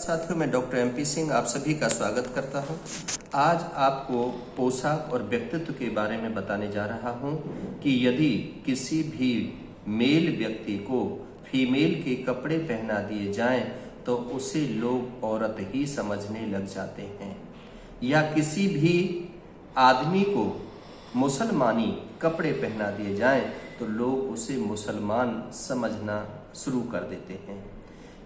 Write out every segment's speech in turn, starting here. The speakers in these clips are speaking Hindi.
साथियों, मैं डॉक्टर MP सिंह आप सभी का स्वागत करता हूं। आज आपको पोशाक और व्यक्तित्व के बारे में बताने जा रहा हूं कि यदि किसी भी मेल व्यक्ति को फीमेल के कपड़े पहना दिए जाएं तो उसे लोग औरत ही समझने लग जाते हैं, या किसी भी आदमी को मुसलमानी कपड़े पहना दिए जाएं तो लोग उसे मुसलमान समझना शुरू कर देते हैं।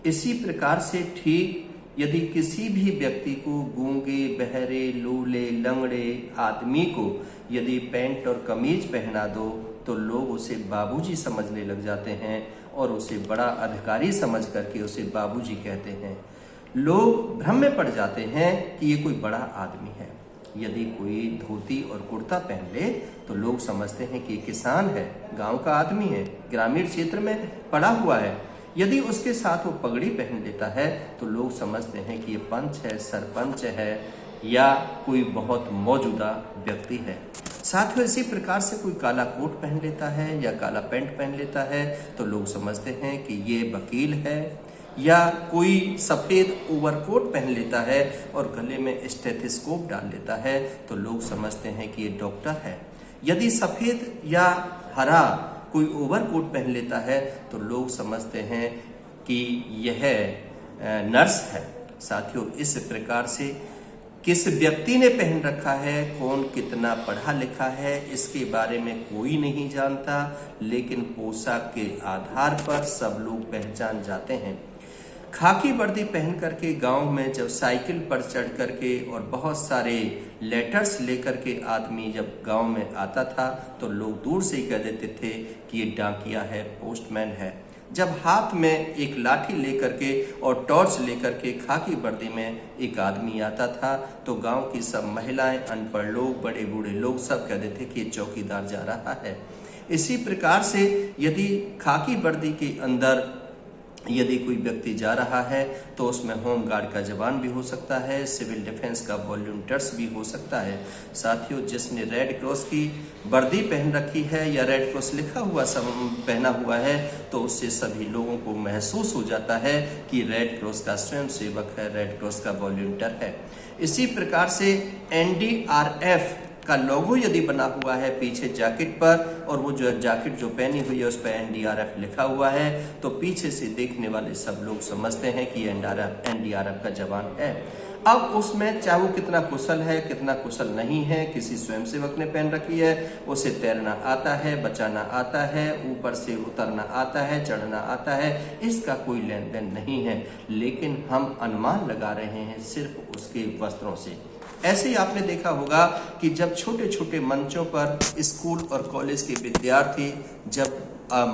इसी प्रकार से ठीक यदि किसी भी व्यक्ति को गूंगे, बहरे, लूले, लंगड़े आदमी को यदि पैंट और कमीज पहना दो तो लोग उसे बाबूजी समझने लग जाते हैं और उसे बड़ा अधिकारी समझ करके उसे बाबूजी कहते हैं। लोग भ्रम में पड़ जाते हैं कि ये कोई बड़ा आदमी है। यदि कोई धोती और कुर्ता पहन ले तो लोग समझते हैं कि ये किसान है, गांव का आदमी है, ग्रामीण क्षेत्र में पड़ा हुआ है। यदि उसके साथ वो पगड़ी पहन लेता है तो लोग समझते हैं कि ये पंच है, सरपंच है या कोई बहुत मौजूदा व्यक्ति है। साथियों, इसी प्रकार से कोई काला कोट पहन लेता है या काला पैंट पहन लेता है तो लोग समझते हैं कि ये वकील है, या कोई सफ़ेद ओवरकोट पहन लेता है और गले में स्टेथोस्कोप डाल लेता है तो लोग समझते हैं कि ये डॉक्टर है। यदि सफ़ेद या हरा कोई ओवरकोट पहन लेता है तो लोग समझते हैं कि यह नर्स है। साथियों, इस प्रकार से किस व्यक्ति ने पहन रखा है, कौन कितना पढ़ा लिखा है, इसके बारे में कोई नहीं जानता, लेकिन पोशाक के आधार पर सब लोग पहचान जाते हैं। खाकी वर्दी पहन करके गांव में जब साइकिल पर चढ़ करके और बहुत सारे लेटर्स लेकर के आदमी जब गांव में आता था तो लोग दूर से ही कह देते थे कि ये डाकिया है, पोस्टमैन है। जब हाथ में एक लाठी लेकर के और टॉर्च लेकर के खाकी वर्दी में एक आदमी आता था तो गांव की सब महिलाएं, अनपढ़ लोग, बड़े बूढ़े लोग सब कह देते कि ये चौकीदार जा रहा है। इसी प्रकार से यदि खाकी वर्दी के अंदर यदि कोई व्यक्ति जा रहा है तो उसमें होम गार्ड का जवान भी हो सकता है, सिविल डिफेंस का वॉलंटियर्स भी हो सकता है। साथियों, जिसने रेड क्रॉस की वर्दी पहन रखी है या रेड क्रॉस लिखा हुआ सब पहना हुआ है तो उससे सभी लोगों को महसूस हो जाता है कि रेड क्रॉस का स्वयं सेवक है, रेड क्रॉस का वॉलंटियर है। इसी प्रकार से NDRF का लोगो यदि बना हुआ है पीछे जैकेट पर और वो जो जैकेट जो पहनी हुई है उस पर NDRF लिखा हुआ है तो पीछे से देखने वाले सब लोग समझते हैं कि NDRF का जवान है। अब उसमें चाहे वो कितना कुशल है, कितना कुशल नहीं है, किसी स्वयंसेवक ने पहन रखी है, उसे तैरना आता है, बचाना आता है, ऊपर से उतरना आता है, चढ़ना आता है, इसका कोई लेन देन नहीं है, लेकिन हम अनुमान लगा रहे हैं सिर्फ उसके वस्त्रों से। ऐसे ही आपने देखा होगा कि जब छोटे छोटे मंचों पर स्कूल और कॉलेज के विद्यार्थी जब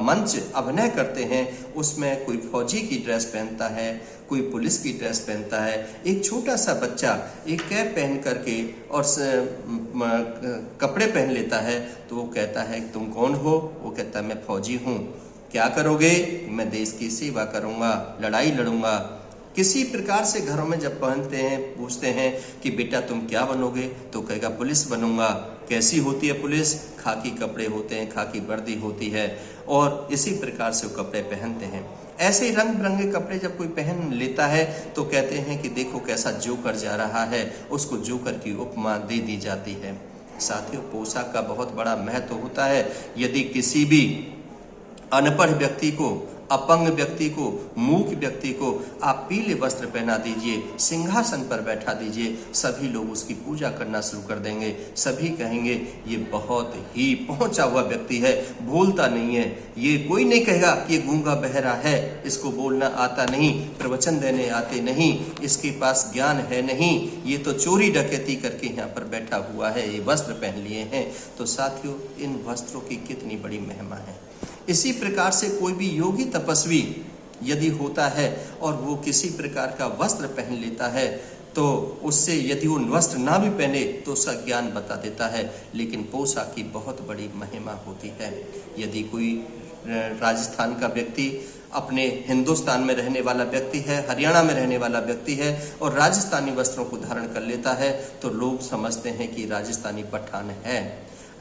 मंच अभिनय करते हैं उसमें कोई फौजी की ड्रेस पहनता है, कोई पुलिस की ड्रेस पहनता है, एक छोटा सा बच्चा एक कैप पहन करके और कपड़े पहन लेता है तो वो कहता है तुम कौन हो? वो कहता है मैं फौजी हूँ। क्या करोगे? मैं देश की सेवा करूँगा, लड़ाई लड़ूंगा। किसी प्रकार से घरों में जब पहनते हैं, पूछते हैं कि बेटा तुम क्या बनोगे तो कहेगा पुलिस बनूंगा। कैसी होती है पुलिस? खाकी कपड़े होते हैं, खाकी वर्दी होती है और इसी प्रकार से वो कपड़े पहनते हैं। ऐसे ही रंग बिरंगे कपड़े जब कोई पहन लेता है तो कहते हैं कि देखो कैसा जोकर जा रहा है, उसको जोकर की उपमा दे दी जाती है। साथियों, पोशाक का बहुत बड़ा महत्व होता है। यदि किसी भी अनपढ़ व्यक्ति को, अपंग व्यक्ति को, मूक व्यक्ति को आप पीले वस्त्र पहना दीजिए, सिंहासन पर बैठा दीजिए, सभी लोग उसकी पूजा करना शुरू कर देंगे। सभी कहेंगे ये बहुत ही पहुंचा हुआ व्यक्ति है, बोलता नहीं है। ये कोई नहीं कहेगा कि ये गूंगा बहरा है, इसको बोलना आता नहीं, प्रवचन देने आते नहीं, इसके पास ज्ञान है नहीं, ये तो चोरी डकैती करके यहाँ पर बैठा हुआ है, ये वस्त्र पहन लिए हैं। तो साथियों, इन वस्त्रों की कितनी बड़ी महिमा है। इसी प्रकार से कोई भी योगी तपस्वी यदि होता है और वो किसी प्रकार का वस्त्र पहन लेता है तो उससे यदि वो वस्त्र ना भी पहने तो उसका ज्ञान बता देता है, लेकिन पोशाक की बहुत बड़ी महिमा होती है। यदि कोई राजस्थान का व्यक्ति अपने हिंदुस्तान में रहने वाला व्यक्ति है, हरियाणा में रहने वाला व्यक्ति है और राजस्थानी वस्त्रों को धारण कर लेता है तो लोग समझते हैं कि राजस्थानी पठान है।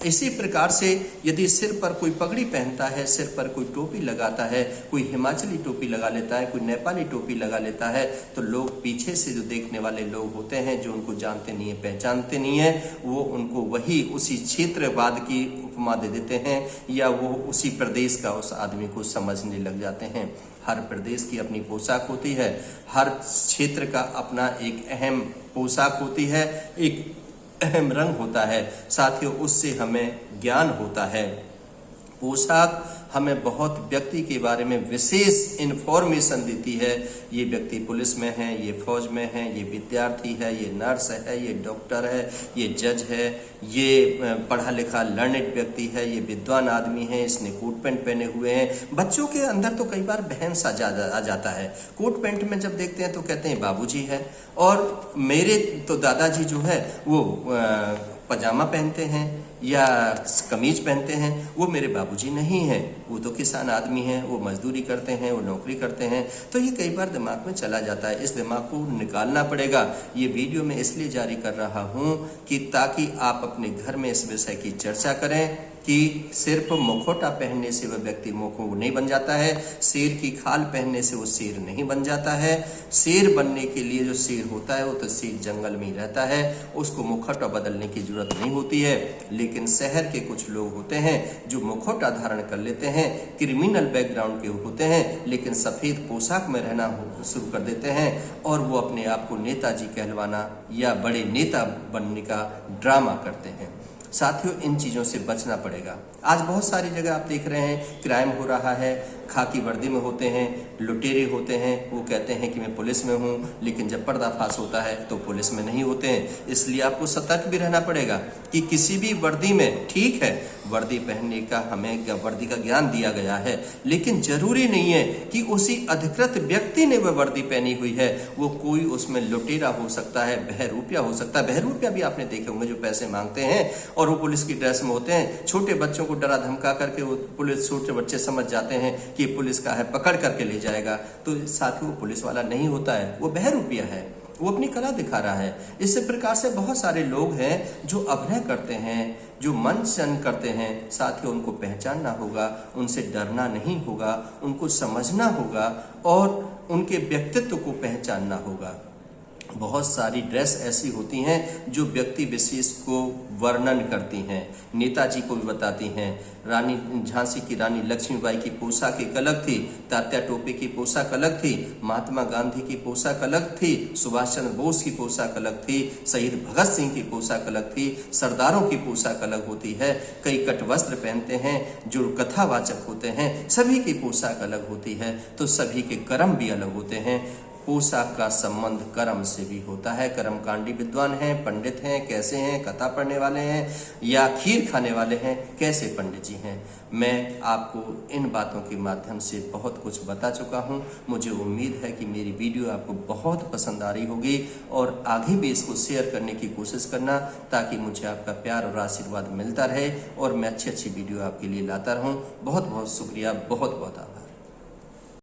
इसी प्रकार से यदि सिर पर कोई पगड़ी पहनता है, सिर पर कोई टोपी लगाता है, कोई हिमाचली टोपी लगा लेता है, कोई नेपाली टोपी लगा लेता है, तो लोग पीछे से जो देखने वाले लोग होते हैं, जो उनको जानते नहीं है, पहचानते नहीं है, वो उनको वही उसी क्षेत्रवाद की उपमा दे देते हैं या वो उसी प्रदेश का उस आदमी को समझने लग जाते हैं। हर प्रदेश की अपनी पोशाक होती है, हर क्षेत्र का अपना एक अहम पोशाक होती है, एक अहम रंग होता है। साथियों, उससे हमें ज्ञान होता है। पोशाक हमें बहुत व्यक्ति के बारे में विशेष इन्फॉर्मेशन देती है। ये व्यक्ति पुलिस में है, ये फौज में है, ये विद्यार्थी है, ये नर्स है, ये डॉक्टर है, ये जज है, ये पढ़ा लिखा लर्नेड व्यक्ति है, ये विद्वान आदमी है, इसने कोट पैंट पहने हुए हैं। बच्चों के अंदर तो कई बार बहम सा आ जाता है। कोट पैंट में जब देखते हैं तो कहते हैं बाबूजी है, और मेरे तो दादाजी जो है वो पजामा पहनते हैं या कमीज पहनते हैं, वो मेरे बाबूजी नहीं हैं, वो तो किसान आदमी हैं, वो मजदूरी करते हैं, वो नौकरी करते हैं। तो ये कई बार दिमाग में चला जाता है, इस दिमाग को निकालना पड़ेगा। ये वीडियो मैं इसलिए जारी कर रहा हूँ कि ताकि आप अपने घर में इस विषय की चर्चा करें कि सिर्फ मुखौटा पहनने से वह व्यक्ति मुखो नहीं बन जाता है, शेर की खाल पहनने से वो शेर नहीं बन जाता है। शेर बनने के लिए जो शेर होता है वो तो शेर जंगल में ही रहता है, उसको मुखौटा बदलने की जरूरत नहीं होती है। लेकिन शहर के कुछ लोग होते हैं जो मुखौटा धारण कर लेते हैं, क्रिमिनल बैकग्राउंड के होते हैं, लेकिन सफेद पोशाक में रहना शुरू कर देते हैं और वो अपने आप को नेताजी कहलवाना या बड़े नेता बनने का ड्रामा करते हैं। साथियों, इन चीज़ों से बचना पड़ेगा। आज बहुत सारी जगह आप देख रहे हैं क्राइम हो रहा है, खाकी वर्दी में होते हैं, लुटेरे होते हैं, वो कहते हैं कि मैं पुलिस में हूँ, लेकिन जब पर्दाफाश होता है तो पुलिस में नहीं होते हैं। इसलिए आपको सतर्क भी रहना पड़ेगा कि किसी भी वर्दी में, ठीक है वर्दी पहनने का हमें वर्दी का ज्ञान दिया गया है, लेकिन जरूरी नहीं है कि उसी अधिकृत व्यक्ति ने वह वर्दी पहनी हुई है। वो कोई उसमें लुटेरा हो सकता है, बहरूपिया हो सकता है। बहरूपिया भी आपने देखे होंगे जो पैसे मांगते हैं और वो पुलिस की ड्रेस में होते हैं। छोटे बच्चों को डरा धमका करके वो पुलिस, छोटे बच्चे समझ जाते हैं कि पुलिस का है, पकड़ करके ले जाएगा। तो साथ ही वो पुलिस वाला नहीं होता है, वो बहरूपिया है, वो अपनी कला दिखा रहा है। इसी प्रकार से बहुत सारे लोग हैं जो अभिनय करते हैं, जो मंचन करते हैं। साथ ही उनको पहचानना होगा, उनसे डरना नहीं होगा, उनको समझना होगा और उनके व्यक्तित्व को पहचानना होगा। बहुत सारी ड्रेस ऐसी होती हैं जो व्यक्ति विशेष को वर्णन करती हैं, नेताजी को भी बताती हैं। रानी झांसी की रानी लक्ष्मीबाई की पोशाक एक अलग थी, तात्या टोपे की पोशाक अलग थी, महात्मा गांधी की पोशाक अलग थी, सुभाष चंद्र बोस की पोशाक अलग थी, शहीद भगत सिंह की पोशाक अलग थी, सरदारों की पोशाक अलग होती है। कई कट वस्त्र पहनते हैं जो कथावाचक होते हैं, सभी की पोशाक अलग होती है, तो सभी के कर्म भी अलग होते हैं। पोशाक का संबंध कर्म से भी होता है। कर्मकांडी विद्वान हैं, पंडित हैं, कैसे हैं, कथा पढ़ने वाले हैं या खीर खाने वाले हैं, कैसे पंडित जी हैं। मैं आपको इन बातों के माध्यम से बहुत कुछ बता चुका हूं। मुझे उम्मीद है कि मेरी वीडियो आपको बहुत पसंद आ रही होगी और आगे भी इसको शेयर करने की कोशिश करना, ताकि मुझे आपका प्यार और आशीर्वाद मिलता रहे और मैं अच्छी वीडियो आपके लिए लाता रहूं। बहुत बहुत शुक्रिया, बहुत बहुत आभार।